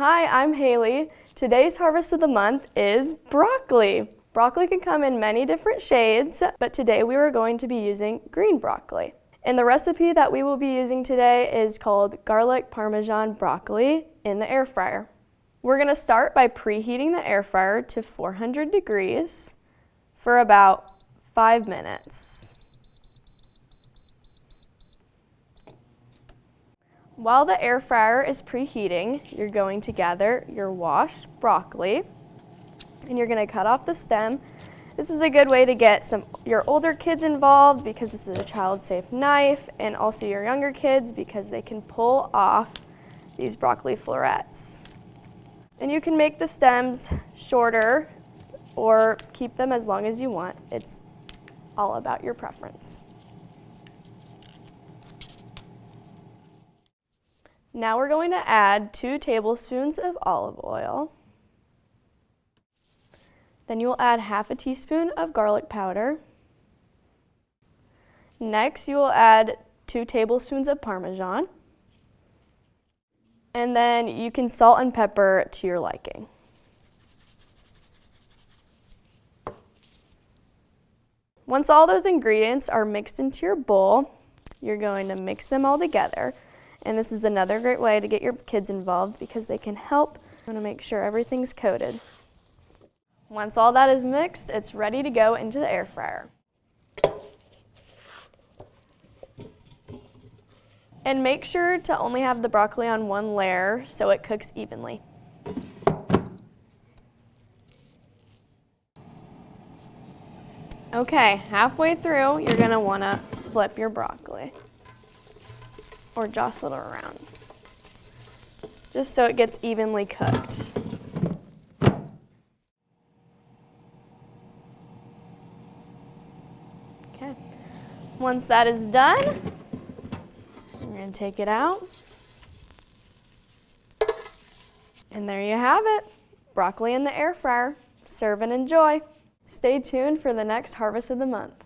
Hi, I'm Haley. Today's harvest of the month is broccoli. Broccoli can come in many different shades, but today we are going to be using green broccoli. And the recipe that we will be using today is called garlic Parmesan broccoli in the air fryer. We're going to start by preheating the air fryer to 400 degrees for about 5 minutes. While the air fryer is preheating, you're going to gather your washed broccoli and you're going to cut off the stem. This is a good way to get your older kids involved because this is a child-safe knife, and also your younger kids because they can pull off these broccoli florets. And you can make the stems shorter or keep them as long as you want. It's all about your preference. Now we're going to add 2 tablespoons of olive oil. Then you will add half a teaspoon of garlic powder. Next, you will add 2 tablespoons of Parmesan. And then you can salt and pepper to your liking. Once all those ingredients are mixed into your bowl, you're going to mix them all together. And this is another great way to get your kids involved because they can help. You want to make sure everything's coated. Once all that is mixed, it's ready to go into the air fryer. And make sure to only have the broccoli on one layer so it cooks evenly. Okay, halfway through, you're going to want to flip your broccoli or jostle it around, just so it gets evenly cooked. Okay, once that is done, you're going to take it out. And there you have it, broccoli in the air fryer. Serve and enjoy. Stay tuned for the next harvest of the month.